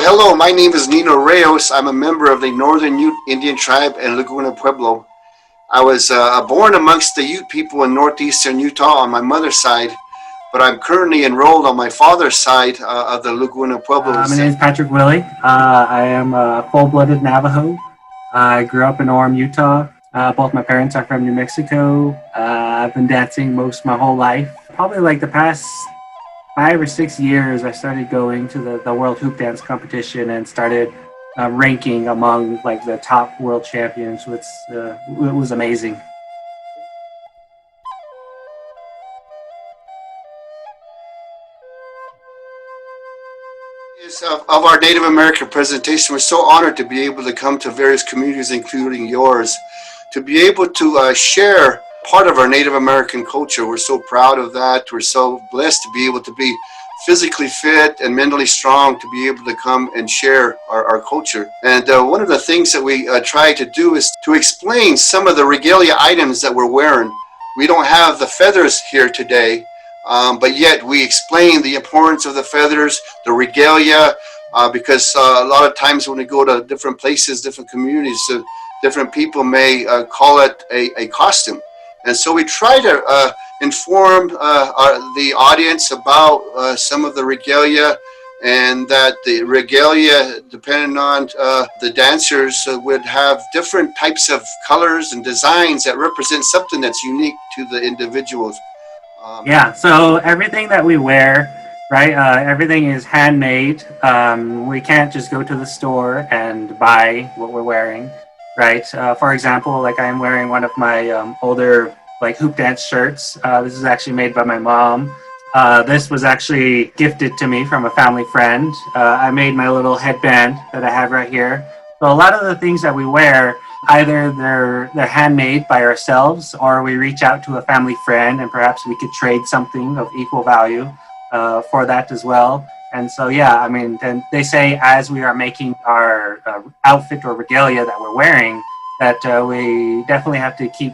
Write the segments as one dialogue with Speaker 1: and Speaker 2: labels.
Speaker 1: Hello, my name is Nino Reyos. I'm a member of the Northern Ute Indian Tribe in Laguna Pueblo. I was born amongst the Ute people in northeastern Utah on my mother's side, but I'm currently enrolled on my father's side of the Laguna Pueblos.
Speaker 2: My name is Patrick Willie. I am a full-blooded Navajo. I grew up in Orem, Utah. Both my parents are from New Mexico. I've been dancing most my whole life. Probably like the past 5 or 6 years, I started going to the World Hoop Dance competition and started ranking among like the top world champions, which it was amazing.
Speaker 1: Of our Native American presentation, we're so honored to be able to come to various communities, including yours, to be able to share part of our Native American culture. We're so proud of that. We're so blessed to be able to be physically fit and mentally strong to be able to come and share our culture. And one of the things that we try to do is to explain some of the regalia items that we're wearing. We don't have the feathers here today, but yet we explain the importance of the feathers, the regalia, because a lot of times when we go to different places, different communities, different people may call it a costume. And so we try to inform the audience about some of the regalia, and that the regalia, depending on the dancers, would have different types of colors and designs that represent something that's unique to the individuals.
Speaker 2: Yeah, so everything that we wear, right, everything is handmade. We can't just go to the store and buy what we're wearing, right? For example, like I'm wearing one of my older like hoop dance shirts. This is actually made by my mom. This was actually gifted to me from a family friend. I made my little headband that I have right here. So a lot of the things that we wear, either they're handmade by ourselves, or we reach out to a family friend and perhaps we could trade something of equal value for that as well. And so, yeah, I mean, then they say as we are making our outfit or regalia that we're wearing, that we definitely have to keep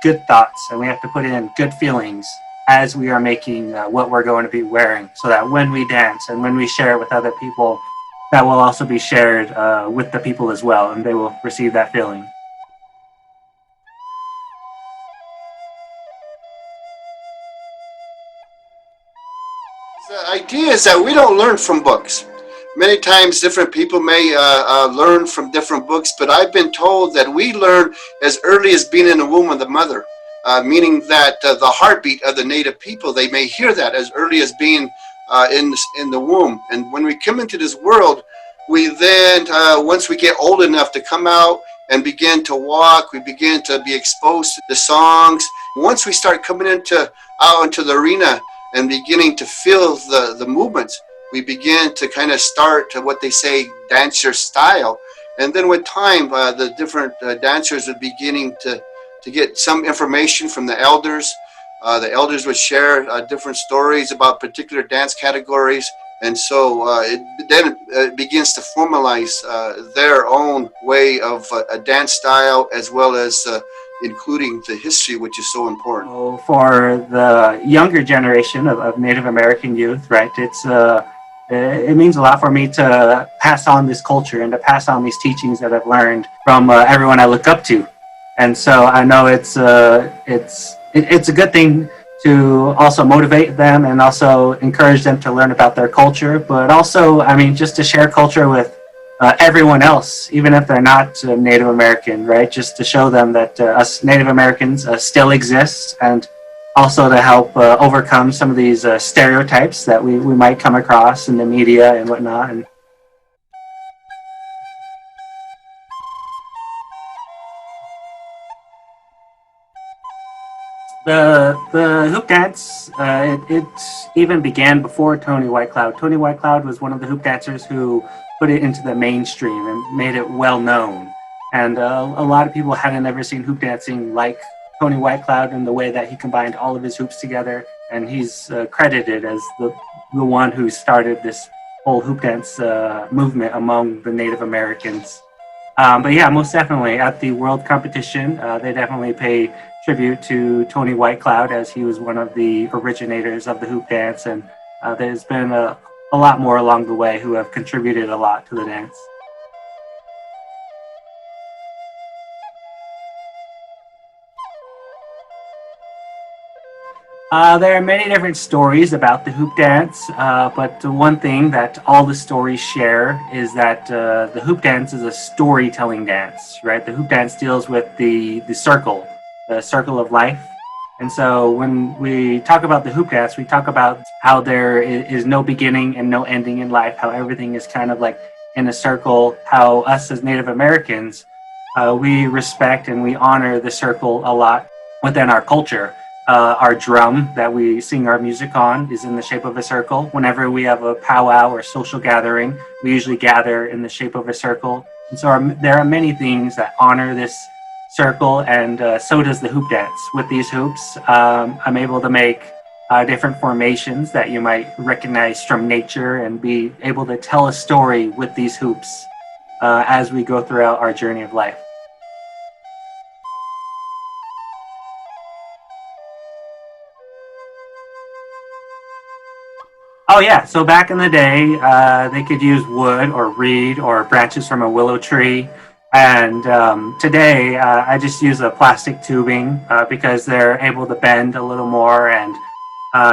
Speaker 2: good thoughts, and we have to put in good feelings as we are making what we're going to be wearing, so that when we dance and when we share it with other people, that will also be shared with the people as well, and they will receive that feeling.
Speaker 1: The idea is that we don't learn from books. Many times different people may learn from different books, but I've been told that we learn as early as being in the womb of the mother, meaning that the heartbeat of the native people, they may hear that as early as being in the womb. And when we come into this world, we then, once we get old enough to come out and begin to walk, we begin to be exposed to the songs. Once we start coming out into the arena and beginning to feel the movements, we begin to kind of start to what they say, dance your style. And then with time, the different dancers are beginning to get some information from the elders. The elders would share different stories about particular dance categories. And so it begins to formalize their own way of a dance style, as well as including the history, which is so important.
Speaker 2: So for the younger generation of Native American youth, right, it means a lot for me to pass on this culture and to pass on these teachings that I've learned from everyone I look up to. And so I know it's a good thing to also motivate them and also encourage them to learn about their culture, but also, I mean, just to share culture with everyone else, even if they're not Native American, right? Just to show them that us Native Americans still exist, and also to help overcome some of these stereotypes that we might come across in the media and whatnot. And the hoop dance, it even began before Tony Whitecloud. Tony Whitecloud was one of the hoop dancers who put it into the mainstream and made it well known. And a lot of people hadn't ever seen hoop dancing like Tony Whitecloud in the way that he combined all of his hoops together. And he's credited as the one who started this whole hoop dance movement among the Native Americans. But yeah, most definitely at the world competition, they definitely pay tribute to Tony Whitecloud, as he was one of the originators of the hoop dance. And there's been a a lot more along the way who have contributed a lot to the dance. There are many different stories about the hoop dance, but the one thing that all the stories share is that the hoop dance is a storytelling dance, right? The hoop dance deals with the circle of life. And so when we talk about the hoop dance, we talk about how there is no beginning and no ending in life, how everything is kind of like in a circle, how us as Native Americans, we respect and we honor the circle a lot within our culture. Our drum that we sing our music on is in the shape of a circle. Whenever we have a powwow or social gathering, we usually gather in the shape of a circle. And so there are many things that honor this circle, and so does the hoop dance. With these hoops, I'm able to make different formations that you might recognize from nature and be able to tell a story with these hoops as we go throughout our journey of life. Oh yeah, so back in the day, they could use wood or reed or branches from a willow tree. And today, I just use a plastic tubing because they're able to bend a little more, and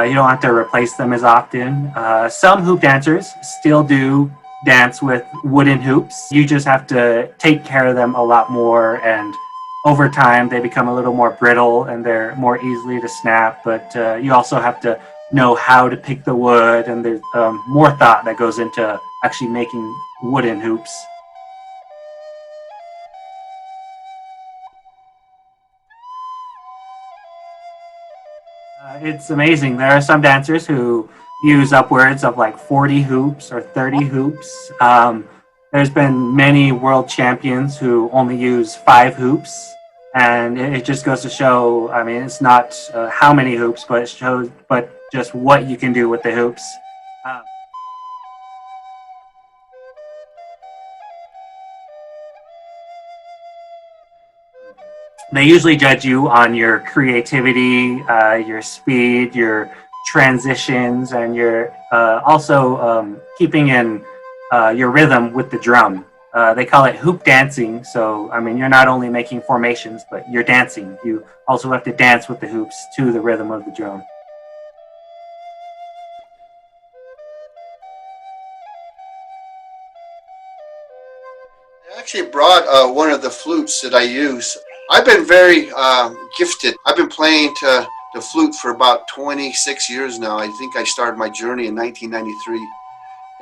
Speaker 2: you don't have to replace them as often. Some hoop dancers still do dance with wooden hoops. You just have to take care of them a lot more, and over time they become a little more brittle and they're more easily to snap. But you also have to know how to pick the wood, and there's more thought that goes into actually making wooden hoops. It's amazing. There are some dancers who use upwards of like 40 hoops or 30 hoops. There's been many world champions who only use 5 hoops, and it just goes to show. I mean, it's not how many hoops, but it shows, but just what you can do with the hoops. Um, they usually judge you on your creativity, your speed, your transitions, and your also keeping in your rhythm with the drum. They call it hoop dancing. So, I mean, you're not only making formations, but you're dancing. You also have to dance with the hoops to the rhythm of the drum.
Speaker 1: I actually brought one of the flutes that I use. I've been very gifted. I've been playing the flute for about 26 years now. I think I started my journey in 1993.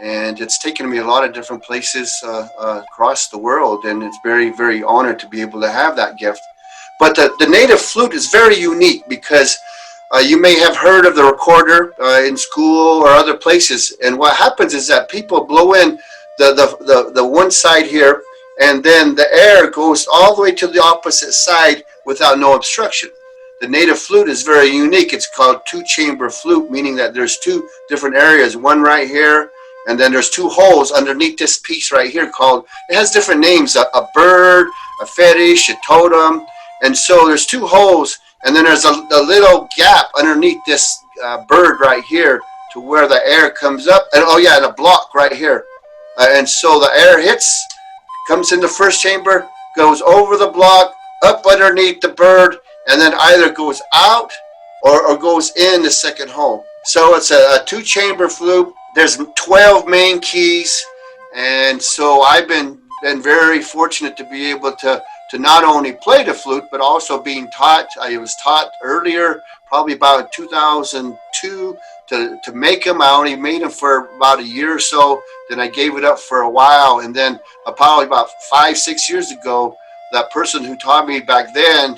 Speaker 1: And it's taken me a lot of different places across the world. And it's very, very honored to be able to have that gift. But the native flute is very unique because you may have heard of the recorder in school or other places. And what happens is that people blow in the one side here, and then the air goes all the way to the opposite side without no obstruction. The native flute is very unique. It's called two-chamber flute, meaning that there's two different areas, one right here, and then there's two holes underneath this piece right here called, it has different names, a bird, a fetish, a totem. And so there's two holes, and then there's a little gap underneath this bird right here to where the air comes up. And oh yeah, and a block right here. And so the air hits, comes in the first chamber, goes over the block, up underneath the bird, and then either goes out or goes in the second hole. So it's a two-chamber flute. There's 12 main keys, and so I've been very fortunate to be able to not only play the flute, but also being taught. I was taught earlier, probably about 2002, to make them. I only made them for about a year or so. Then I gave it up for a while, and then probably about 5-6 years ago, that person who taught me back then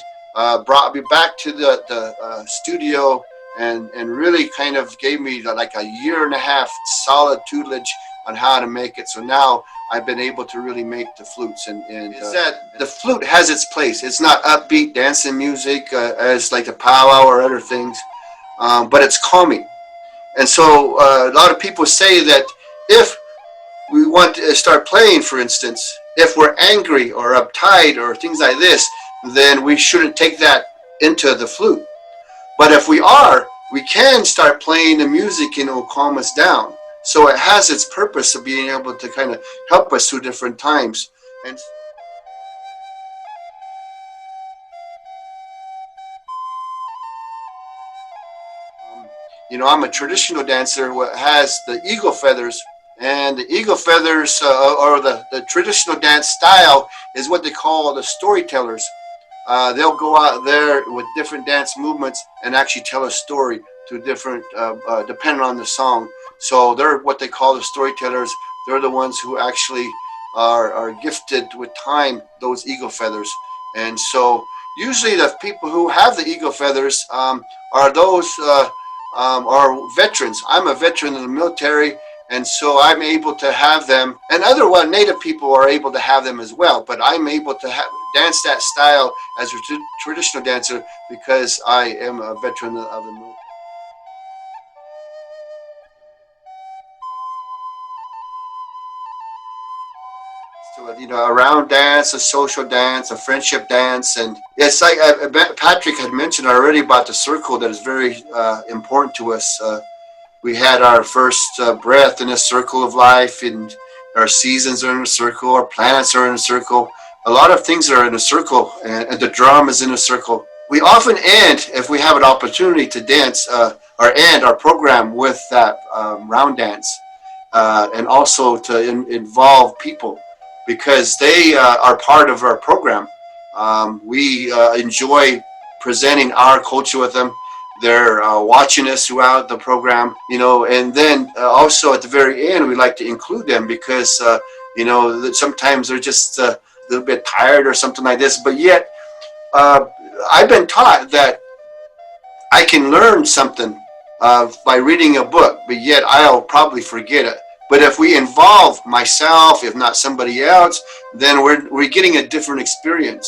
Speaker 1: brought me back to the studio and really kind of gave me like a year and a half solid tutelage on how to make it. So now I've been able to really make the flutes, and that the flute has its place. It's not upbeat dancing music as like the powwow or other things, but it's calming. And so a lot of people say that if we want to start playing, for instance, if we're angry or uptight or things like this, then we shouldn't take that into the flute. But if we are, we can start playing the music and it will calm us down. So it has its purpose of being able to kind of help us through different times. And I'm a traditional dancer what has the eagle feathers, and the eagle feathers or the traditional dance style is what they call the storytellers. They'll go out there with different dance movements and actually tell a story to different, depending on the song. So they're what they call the storytellers. They're the ones who actually are gifted with time, those eagle feathers. And so usually the people who have the eagle feathers are those are veterans. I'm a veteran in the military, and so I'm able to have them, and other native people are able to have them as well. But I'm able to dance that style as a traditional dancer because I am a veteran of the military. So, a round dance, a social dance, a friendship dance, and it's like Patrick had mentioned already about the circle that is very important to us. We had our first breath in a circle of life, and our seasons are in a circle, our planets are in a circle. A lot of things are in a circle, and the drum is in a circle. We often end, if we have an opportunity to dance, or end our program with that round dance, and also to involve people because they are part of our program. We enjoy presenting our culture with them. They're watching us throughout the program, and then also at the very end, we like to include them because, sometimes they're just a little bit tired or something like this. But yet, I've been taught that I can learn something by reading a book, but yet I'll probably forget it. But if we involve myself, if not somebody else, then we're getting a different experience.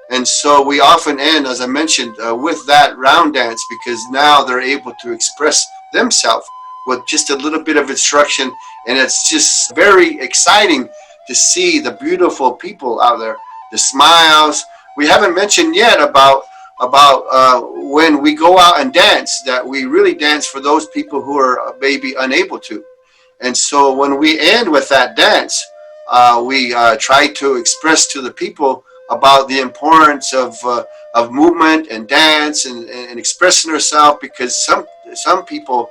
Speaker 1: And so we often end, as I mentioned, with that round dance because now they're able to express themselves with just a little bit of instruction. And it's just very exciting to see the beautiful people out there, the smiles. We haven't mentioned yet about when we go out and dance, that we really dance for those people who are maybe unable to. And so when we end with that dance, we try to express to the people about the importance of movement and dance and expressing ourselves because some people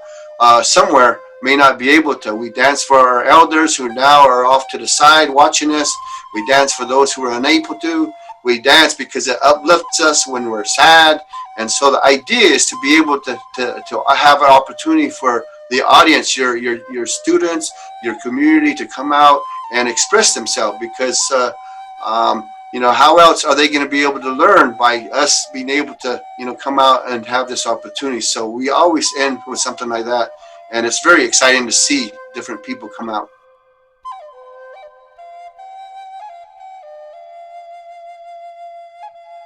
Speaker 1: somewhere may not be able to. We dance for our elders who now are off to the side watching us. We dance for those who are unable to. We dance because it uplifts us when we're sad. And so the idea is to be able to have an opportunity for the audience, your students, your community to come out and express themselves because how else are they going to be able to learn by us being able to come out and have this opportunity. So we always end with something like that, and it's very exciting to see different people come out.